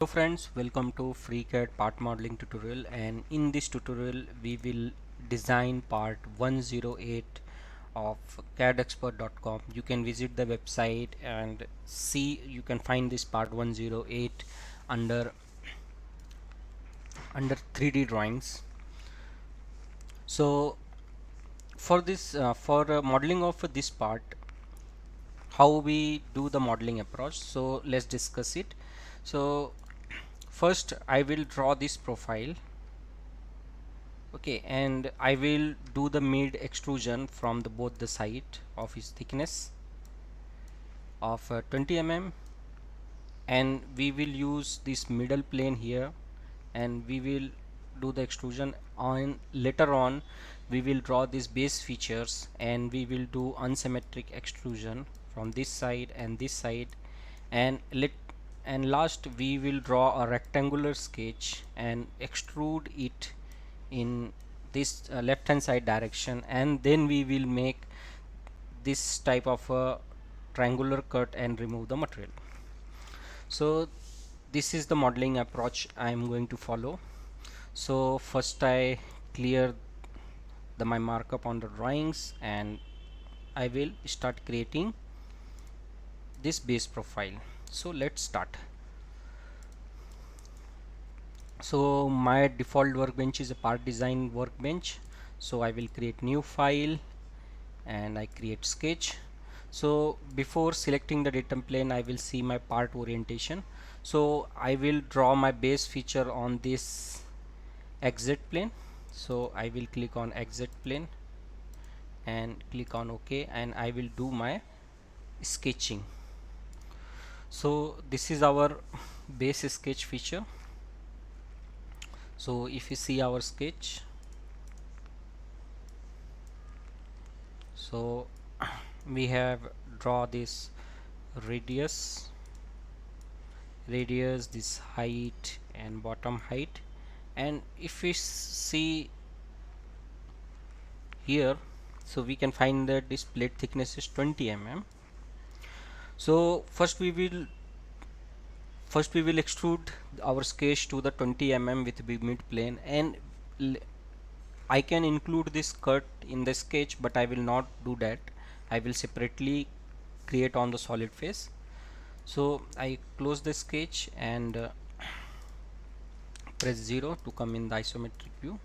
Hello friends, welcome to FreeCAD part modeling tutorial, and in this tutorial we will design part 108 of cadexpert.com. You can visit the website and see, you can find this part 108 under 3D drawings. So for this for modeling of this part, how we do the modeling approach, so let's discuss it. So first I will draw this profile. Okay, and I will do the mid extrusion from the both the side of his thickness of 20 mm, and we will use this middle plane here, and we will do the extrusion. On later on we will draw these base features, and we will do unsymmetric extrusion from this side and this side, and last we will draw a rectangular sketch and extrude it in this left hand side direction, and then we will make this type of a triangular cut and remove the material. So this is the modeling approach I am going to follow. So first I clear my markup on the drawings, and I will start creating this base profile. So let's start. So my default workbench is a part design workbench, so I will create new file and I create sketch. So before selecting the datum plane, I will see my part orientation. So I will draw my base feature on this exit plane. So I will click on exit plane and click on OK, and I will do my sketching. So this is our base sketch feature. So if you see our sketch, so we have draw this radius, this height and bottom height, and if we see here, so we can find that this plate thickness is 20 mm. So first we will extrude our sketch to the 20 mm with the mid plane, and I can include this cut in the sketch, but I will not do that. I will separately create on the solid face. So I close the sketch and press 0 to come in the isometric view,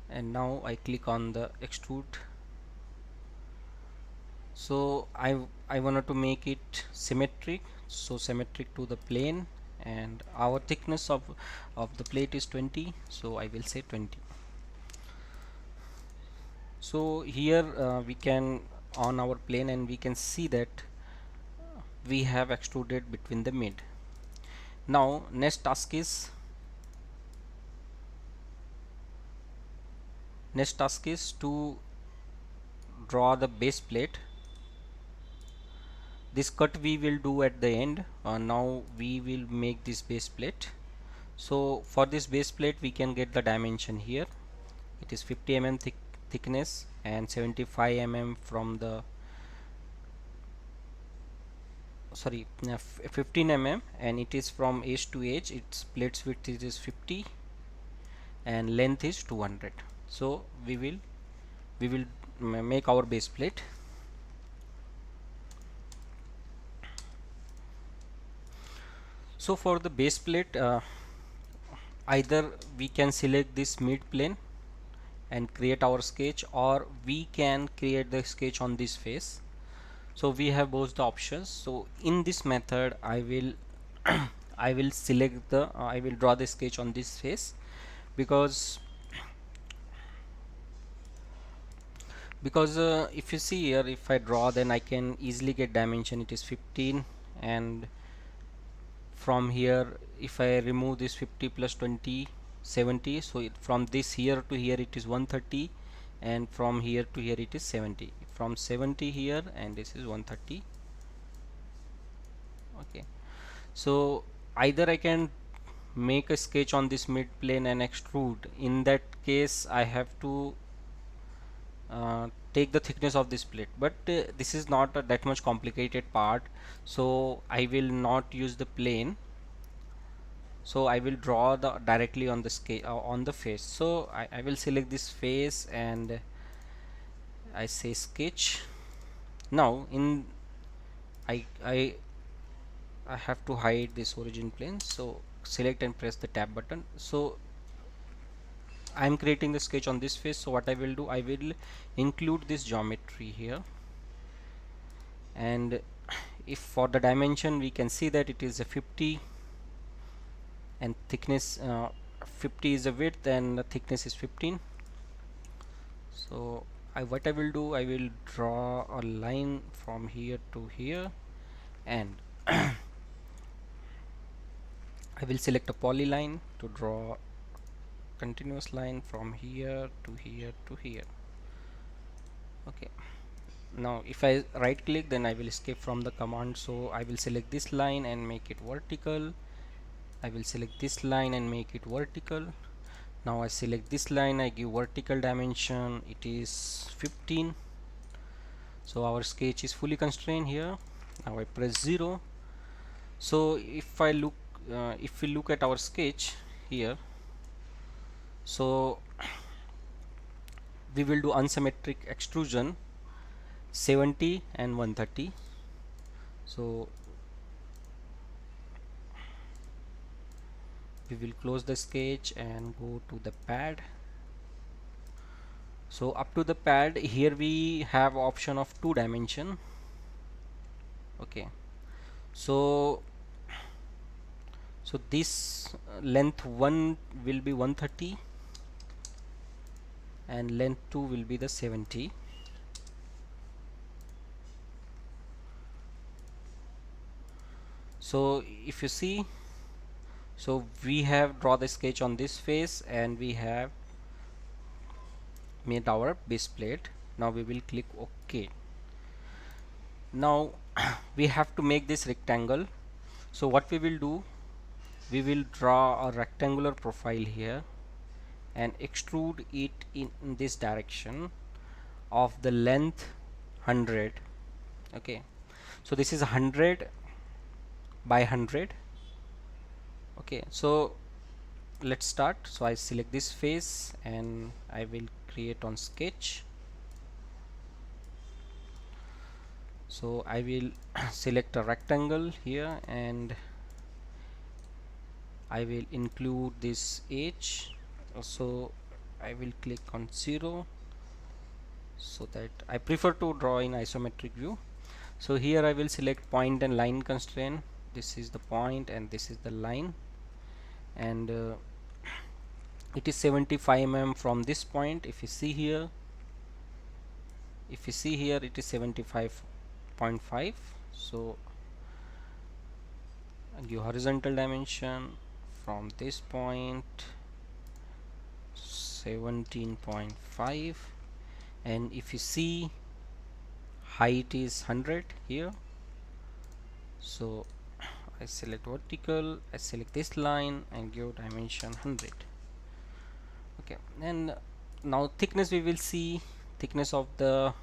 and now I click on the extrude. So I wanted to make it symmetric, so symmetric to the plane, and our thickness of the plate is 20, so I will say 20. So here we can on our plane, and we can see that we have extruded between the mid. Now next task is to draw the base plate. This cut we will do at the end. Now we will make this base plate. So for this base plate we can get the dimension here. It is 50 mm thickness and 75 mm from the 15 mm, and it is from edge to edge. Its plate's width is 50 and length is 200. So we will make our base plate. So for the base plate, either we can select this mid plane and create our sketch, or we can create the sketch on this face. So we have both the options. So in this method I will I will select the I will draw the sketch on this face, because if you see here, if I draw, then I can easily get dimension. It is 15, and from here if I remove this 50 plus 20, 70. So from this here to here it is 130, and from here to here it is 70. From 70 here, and this is 130. Okay, so either I can make a sketch on this mid plane and extrude. In that case I have to take the thickness of this plate, but this is not that much complicated part, so I will not use the plane. So I will draw the directly on the scale on the face. So I will select this face and I say sketch. Now in I I I have to hide this origin plane, so select and press the tab button. So I am creating the sketch on this face, so what I will do, I will include this geometry here, and if for the dimension we can see that it is a 50 and thickness 50 is the width and the thickness is 15. So what I will do, I will draw a line from here to here, and I will select a polyline to draw continuous line from here to here to here. Okay, now if I right click, then I will escape from the command, so I will select this line and make it vertical. I will select this line and make it vertical. Now I select this line, I give vertical dimension, it is 15. So our sketch is fully constrained here. Now I press 0. So if we look at our sketch here, so we will do unsymmetric extrusion 70 and 130. So we will close the sketch and go to the pad. So up to the pad, here we have option of 2 dimension. Okay, so this length 1 will be 130 and length 2 will be the 70. So if you see, so we have draw the sketch on this face and we have made our base plate. Now we will click OK. Now we have to make this rectangle. So what we will do, we will draw a rectangular profile here and extrude it in this direction of the length 100. Okay, so this is 100 by 100. Okay, so let's start. So I select this face and I will create on sketch. So I will select a rectangle here and I will include this edge. So I will click on 0, so that I prefer to draw in isometric view. So here I will select point and line constraint. This is the point and this is the line, and it is 75 mm from this point. If you see here, it is 75.5. so give horizontal dimension from this point 17.5, and if you see height is 100 here. So I select vertical, I select this line and give dimension 100. Okay, and now thickness, we will see thickness of the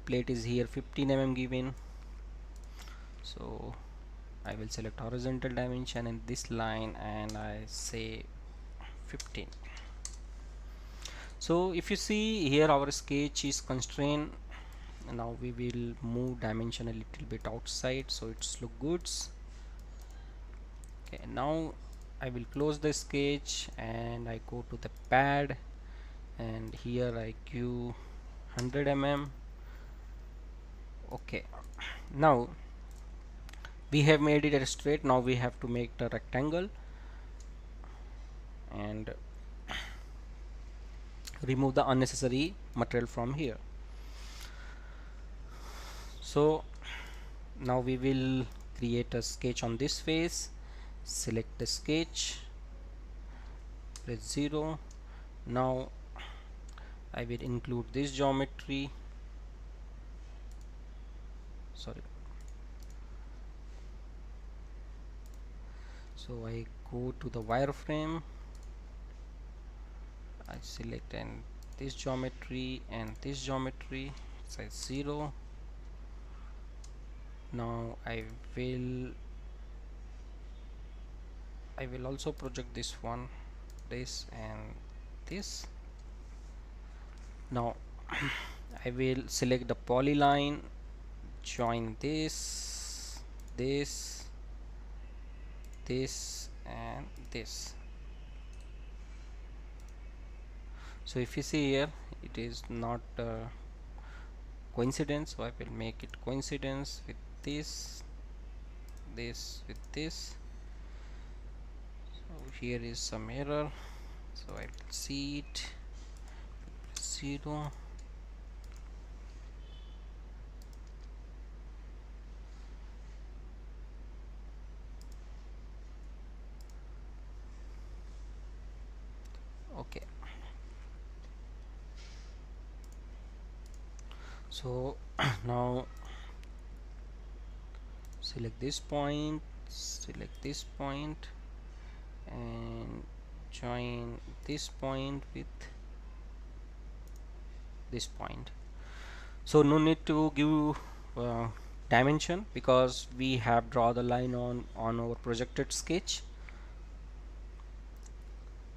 plate is here 15 mm given. So I will select horizontal dimension in this line and I say 15. So if you see here, our sketch is constrained. Now we will move dimension a little bit outside so it's look good. Okay, now I will close the sketch and I go to the pad, and here I give 100 mm. Okay, now we have made it a straight. Now we have to make the rectangle and remove the unnecessary material from here. So now we will create a sketch on this face. Select the sketch, press 0. Now I will include this geometry. Sorry. So I go to the wireframe, I select and this geometry and this geometry, size 0. Now I will also project this one, this and this. Now I will select the polyline, join this, this, this and this. So if you see here, it is not coincidence, so I will make it coincidence with this, this with this. So here is some error, so I will see it, 0. Okay, so now select this point, select this point and join this point with this point. So no need to give dimension because we have draw the line on our projected sketch.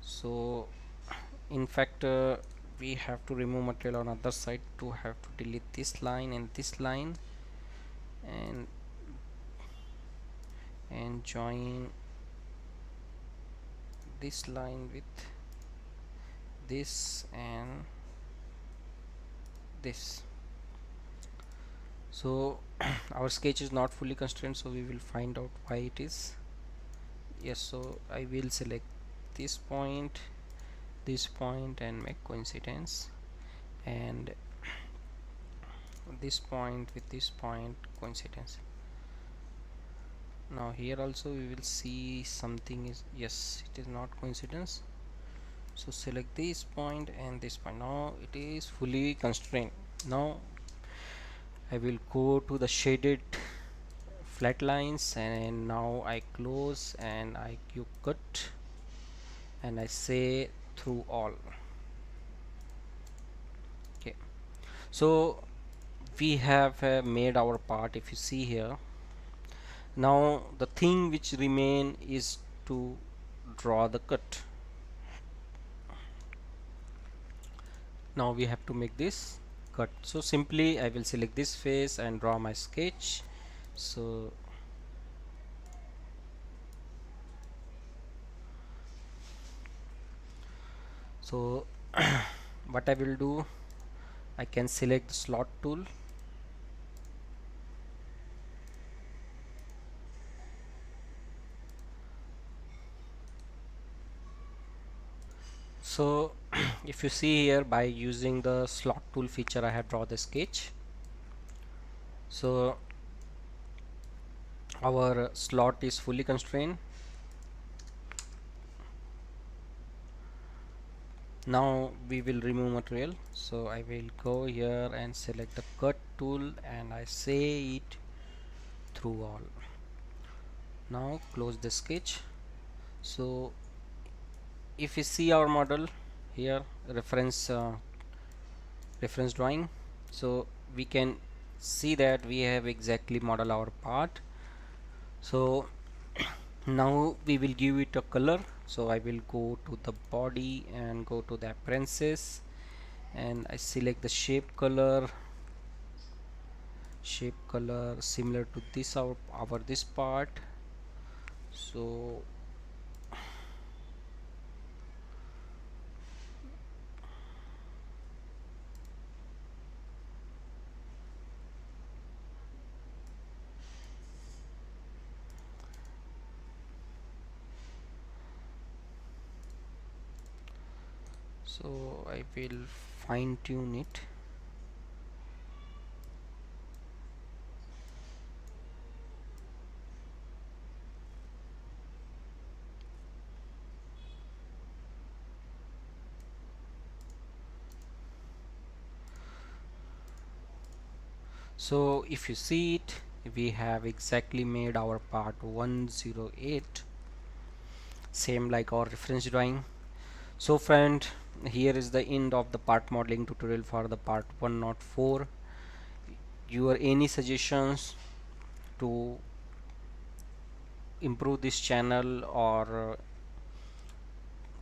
So in fact we have to remove material on other side to have to delete this line and this line and join this line with this and this. So our sketch is not fully constrained, so we will find out why it is. Yes, so I will select this point and make coincidence, and this point with this point coincidence. Now here also we will see something is, yes, it is not coincidence. So select this point and this point. Now it is fully constrained. Now I will go to the shaded flat lines, and now I close and I give cut and I say through all. Okay, so we have made our part. If you see here, now the thing which remain is to draw the cut. Now we have to make this cut. So simply I will select this face and draw my sketch. So what I will do, I can select the slot tool, so if you see here, by using the slot tool feature I have draw the sketch. So our slot is fully constrained. Now we will remove material, so I will go here and select the cut tool and I say it through all. Now close the sketch. So if you see our model here, reference drawing, so we can see that we have exactly model our part. So now we will give it a color. So I will go to the body and go to the appearances and I select the shape color similar to this our this part. So I will fine tune it. So if you see it, we have exactly made our part 108, same like our reference drawing. So friend, here is the end of the part modeling tutorial for the part 104. Your any suggestions to improve this channel, or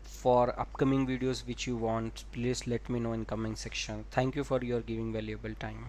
for upcoming videos which you want, please let me know in comment section. Thank you for your giving valuable time.